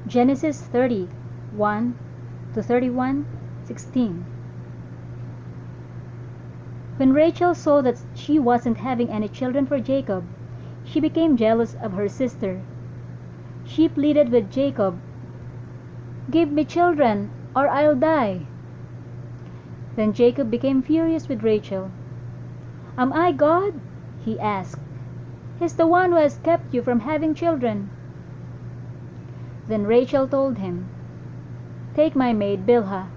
Genesis 30:1 to 31:16. When Rachel saw that she wasn't having any children for Jacob, she became jealous of her sister. She pleaded with Jacob, "Give me children, or I'll die." Then Jacob became furious with Rachel. "Am I God?" he asked. "He's the one who has kept you from having children." Then Rachel told him, "Take my maid Bilhah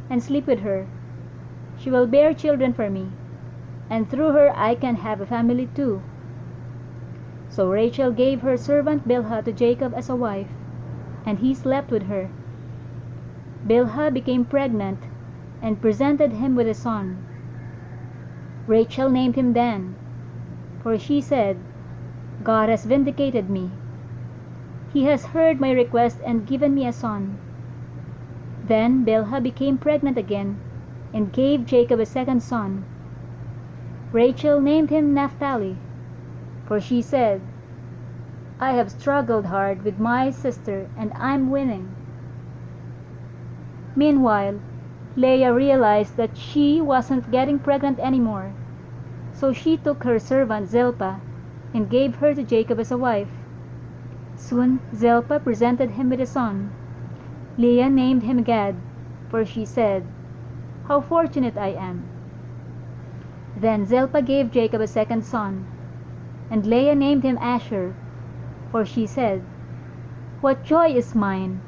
and sleep with her. She will bear children for me, and through her I can have a family too." So Rachel gave her servant Bilhah to Jacob as a wife, and he slept with her. Bilhah became pregnant and presented him with a son. Rachel named him Dan, for she said, "God has vindicated me. He has heard my request and given me a son." Then Bilhah became pregnant again and gave Jacob a second son. Rachel named him Naphtali, for she said, "I have struggled hard with my sister and I'm winning." Meanwhile, Leah realized that she wasn't getting pregnant anymore, so she took her servant Zilpah and gave her to Jacob as a wife. Soon Zilpah presented him with a son. Leah named him Gad, for she said, "How fortunate I am." Then Zilpah gave Jacob a second son, and Leah named him Asher, for she said, "What joy is mine!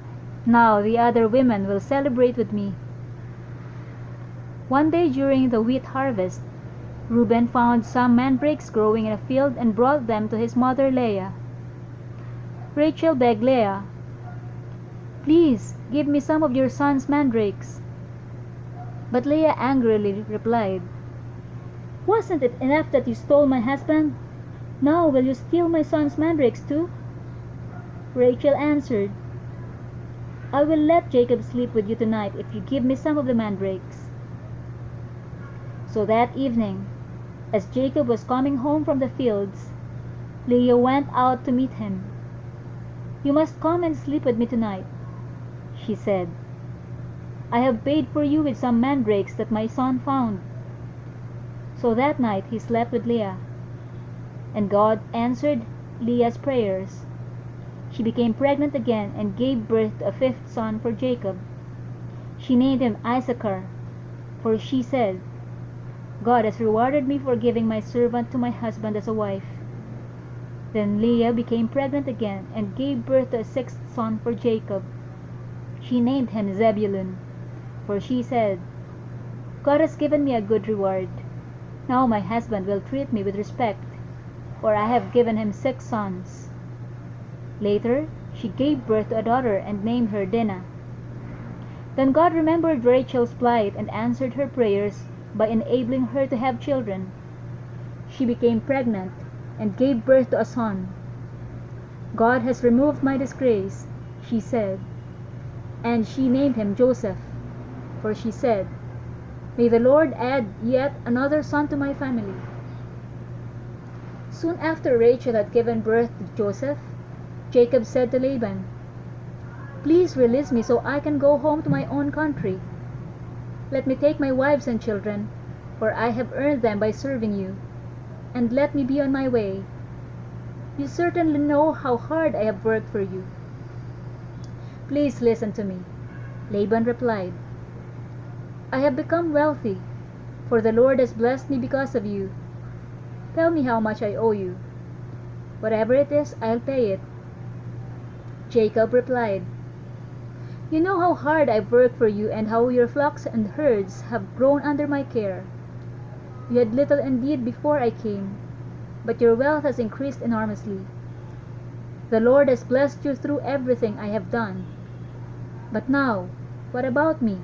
Now the other women will celebrate with me." One day during the wheat harvest, Reuben found some mandrakes growing in a field and brought them to his mother Leah. Rachel begged Leah, "Please give me some of your son's mandrakes." But Leah angrily replied, "Wasn't it enough that you stole my husband? Now will you steal my son's mandrakes too?" Rachel answered, "I will let Jacob sleep with you tonight if you give me some of the mandrakes." So that evening, as Jacob was coming home from the fields, Leah went out to meet him. "You must come and sleep with me tonight," she said. "I have paid for you with some mandrakes that my son found." So that night he slept with Leah, and God answered Leah's prayers. She became pregnant again and gave birth to a fifth son for Jacob. She named him Issachar, for she said, "God has rewarded me for giving my servant to my husband as a wife." Then Leah became pregnant again and gave birth to a sixth son for Jacob. She named him Zebulun, for she said, "God has given me a good reward. Now my husband will treat me with respect, for I have given him 6 sons." Later she gave birth to a daughter and named her Dinah. Then God remembered Rachel's plight and answered her prayers by enabling her to have children. She became pregnant and gave birth to a son. "God has removed my disgrace," she said, and she named him Joseph, for she said, "May the Lord add yet another son to my family." Soon after Rachel had given birth to Joseph, Jacob said to Laban, "Please release me so I can go home to my own country. Let me take my wives and children, for I have earned them by serving you, and let me be on my way. You certainly know how hard I have worked for you." "Please listen to me," Laban replied. "I have become wealthy, for the Lord has blessed me because of you. Tell me how much I owe you. Whatever it is, I'll pay it." Jacob replied, "You know how hard I've worked for you and how your flocks and herds have grown under my care. You had little indeed before I came, but your wealth has increased enormously. The Lord has blessed you through everything I have done. But now, what about me?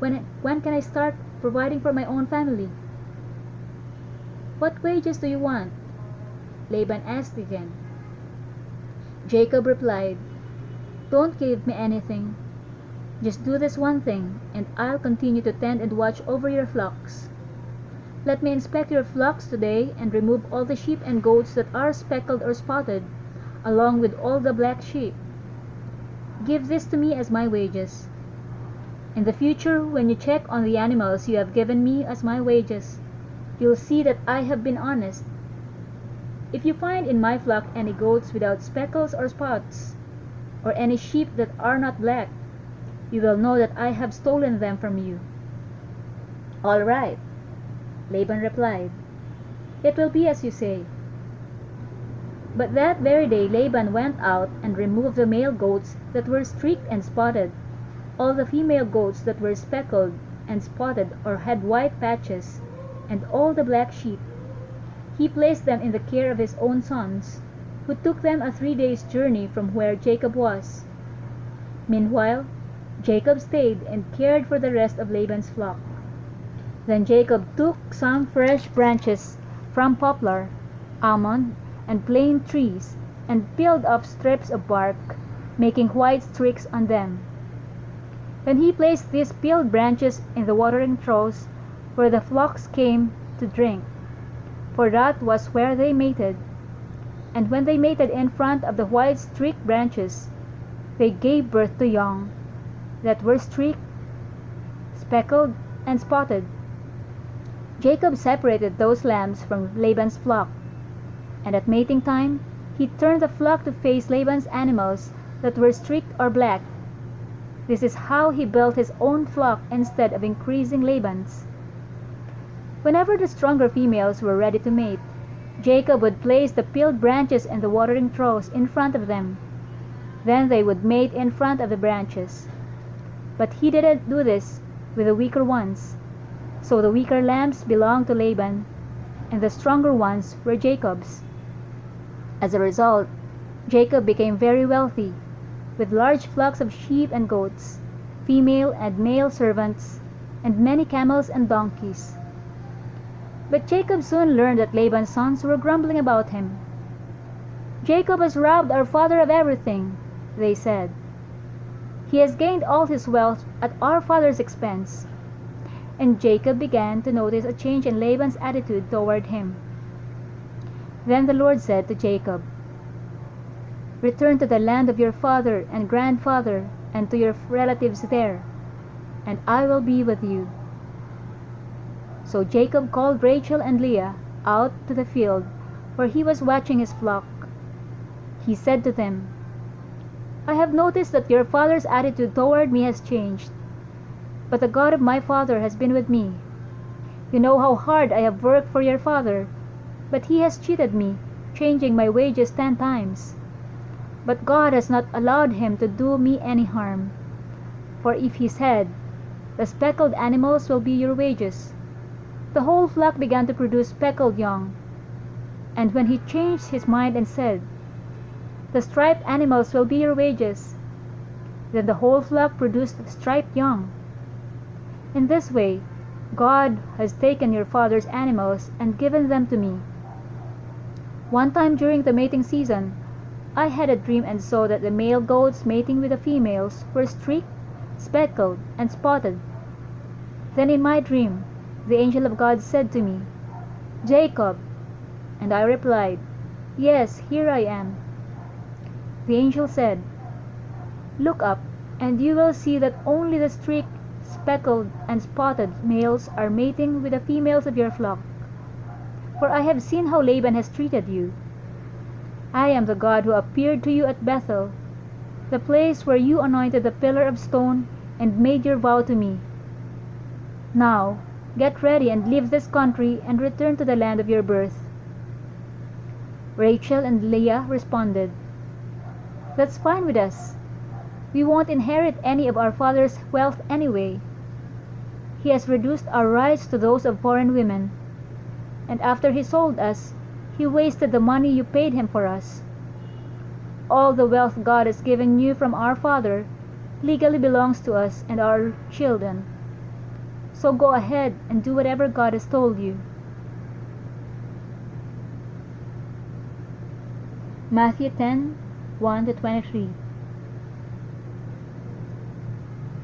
When can I start providing for my own family?" "What wages do you want?" Laban asked again. Jacob replied, "Don't give me anything. Just do this one thing, and I'll continue to tend and watch over your flocks. Let me inspect your flocks today and remove all the sheep and goats that are speckled or spotted, along with all the black sheep. Give this to me as my wages. In the future, when you check on the animals you have given me as my wages, you'll see that I have been honest. If you find in my flock any goats without speckles or spots, or any sheep that are not black, you will know that I have stolen them from you." "All right," Laban replied. "It will be as you say." But that very day Laban went out and removed the male goats that were streaked and spotted, all the female goats that were speckled and spotted or had white patches, and all the black sheep. He placed them in the care of his own sons, who took them a 3 days' journey from where Jacob was. Meanwhile, Jacob stayed and cared for the rest of Laban's flock. Then Jacob took some fresh branches from poplar, almond, and plane trees, and peeled off strips of bark, making white streaks on them. Then he placed these peeled branches in the watering troughs where the flocks came to drink, for that was where they mated. And when they mated in front of the white streaked branches, they gave birth to young that were streaked, speckled, and spotted. Jacob separated those lambs from Laban's flock, and at mating time he turned the flock to face Laban's animals that were streaked or black. This is how he built his own flock instead of increasing Laban's. Whenever the stronger females were ready to mate, Jacob would place the peeled branches in the watering troughs in front of them. Then they would mate in front of the branches. But he didn't do this with the weaker ones. So the weaker lambs belonged to Laban, and the stronger ones were Jacob's. As a result, Jacob became very wealthy, with large flocks of sheep and goats, female and male servants, and many camels and donkeys. But Jacob soon learned that Laban's sons were grumbling about him. "Jacob has robbed our father of everything," they said. "He has gained all his wealth at our father's expense." And Jacob began to notice a change in Laban's attitude toward him. Then the Lord said to Jacob, "Return to the land of your father and grandfather and to your relatives there, and I will be with you." So Jacob called Rachel and Leah out to the field where he was watching his flock. He said to them, "I have noticed that your father's attitude toward me has changed, but the God of my father has been with me. You know how hard I have worked for your father, but he has cheated me, changing my wages 10 times. But God has not allowed him to do me any harm. For if he said, 'The speckled animals will be your wages,' the whole flock began to produce speckled young. And when he changed his mind and said, 'The striped animals will be your wages,' then the whole flock produced striped young. In this way, God has taken your father's animals and given them to me. One time during the mating season, I had a dream and saw that the male goats mating with the females were streaked, speckled, and spotted. Then in my dream, the angel of God said to me, 'Jacob,' and I replied, 'Yes, here I am.' The angel said, 'Look up, and you will see that only the streaked, speckled, and spotted males are mating with the females of your flock. For I have seen how Laban has treated you. I am the God who appeared to you at Bethel, the place where you anointed the pillar of stone and made your vow to me. Now, get ready and leave this country and return to the land of your birth.' Rachel and Leah responded, 'That's fine with us. We won't inherit any of our father's wealth anyway. He has reduced our rights to those of foreign women, and after he sold us, he wasted the money you paid him for us. All the wealth God has given you from our father legally belongs to us and our children. So go ahead and do whatever God has told you." Matthew 10:1-23.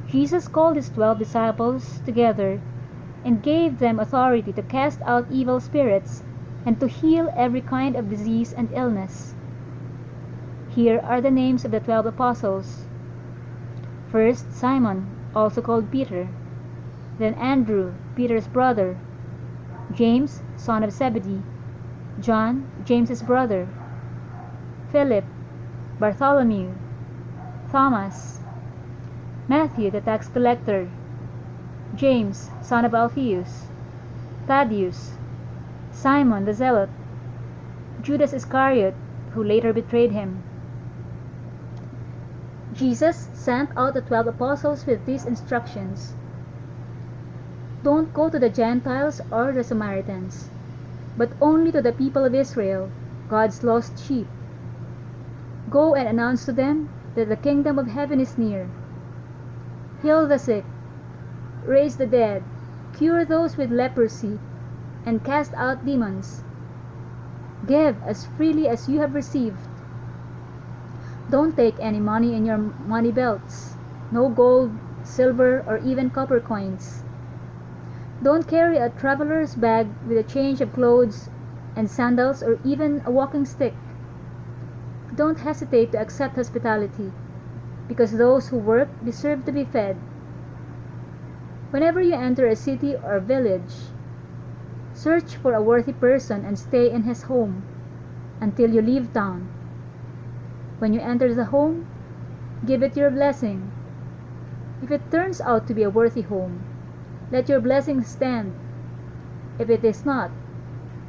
Jesus called his 12 disciples together and gave them authority to cast out evil spirits and to heal every kind of disease and illness. Here are the names of the 12 apostles: First Simon, also called Peter, then Andrew, Peter's brother, James, son of Zebedee, John, James's brother, Philip, Bartholomew, Thomas, Matthew the tax collector, James, son of Alphaeus, Thaddeus, Simon the Zealot, Judas Iscariot, who later betrayed him. Jesus sent out the 12 apostles with these instructions. Don't go to the Gentiles or the Samaritans, but only to the people of Israel, God's lost sheep. Go and announce to them that the kingdom of heaven is near. Heal the sick, raise the dead, cure those with leprosy, and cast out demons. Give as freely as you have received. Don't take any money in your money belts, no gold, silver, or even copper coins. Don't carry a traveler's bag with a change of clothes and sandals or even a walking stick. Don't hesitate to accept hospitality, because those who work deserve to be fed. Whenever you enter a city or village, search for a worthy person and stay in his home until you leave town. When you enter the home, give it your blessing. If it turns out to be a worthy home, let your blessing stand. If it is not,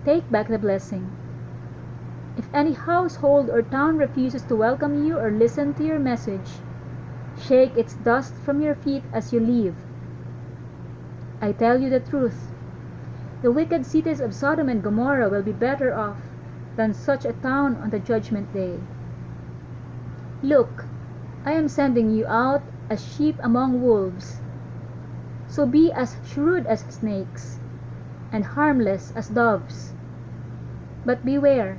take back the blessing. If any household or town refuses to welcome you or listen to your message, shake its dust from your feet as you leave. I tell you the truth, the wicked cities of Sodom and Gomorrah will be better off than such a town on the judgment day. Look, I am sending you out as sheep among wolves. So be as shrewd as snakes, and harmless as doves. But beware,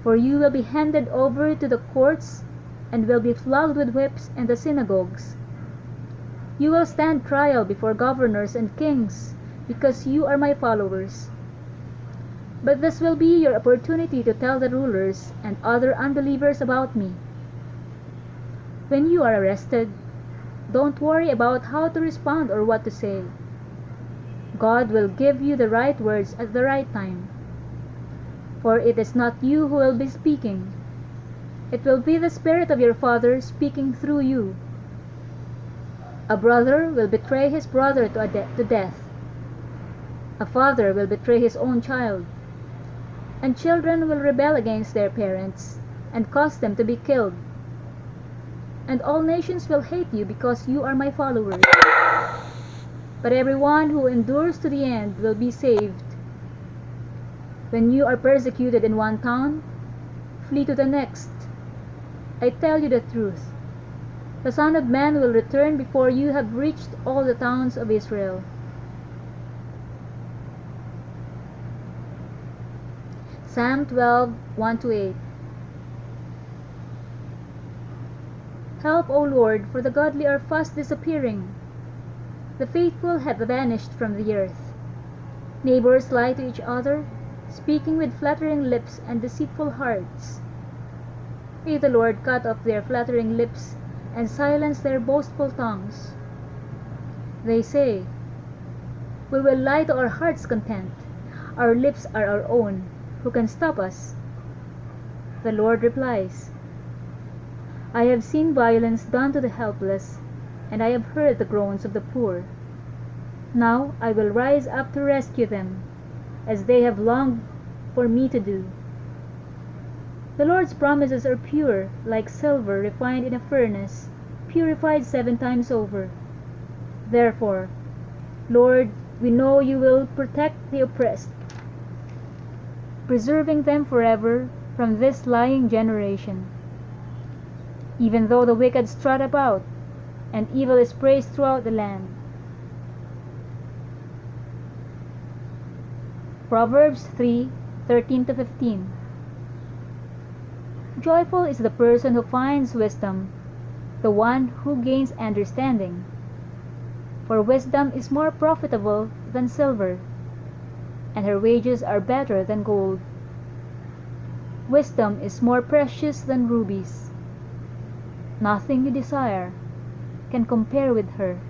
for you will be handed over to the courts and will be flogged with whips in the synagogues. You will stand trial before governors and kings, because you are my followers. But this will be your opportunity to tell the rulers and other unbelievers about me. When you are arrested, don't worry about how to respond or what to say. God will give you the right words at the right time. For it is not you who will be speaking. It will be the Spirit of your Father speaking through you. A brother will betray his brother to death. A father will betray his own child. And children will rebel against their parents and cause them to be killed. And all nations will hate you because you are my followers. But everyone who endures to the end will be saved. When you are persecuted in one town, flee to the next. I tell you the truth. The Son of Man will return before you have reached all the towns of Israel. Psalm 12, 1-8. Help, O Lord, for the godly are fast disappearing. The faithful have vanished from the earth. Neighbors lie to each other, speaking with flattering lips and deceitful hearts. May the Lord cut off their flattering lips and silence their boastful tongues. They say, "We will lie to our heart's content. Our lips are our own. Who can stop us?" The Lord replies, "I have seen violence done to the helpless, and I have heard the groans of the poor. Now I will rise up to rescue them, as they have longed for me to do." The Lord's promises are pure, like silver refined in a furnace, purified 7 times over. Therefore, Lord, we know you will protect the oppressed, preserving them forever from this lying generation. Even though the wicked strut about, and evil is praised throughout the land. Proverbs 3:13-15. Joyful is the person who finds wisdom, the one who gains understanding. For wisdom is more profitable than silver, and her wages are better than gold. Wisdom is more precious than rubies. Nothing you desire, can compare with her.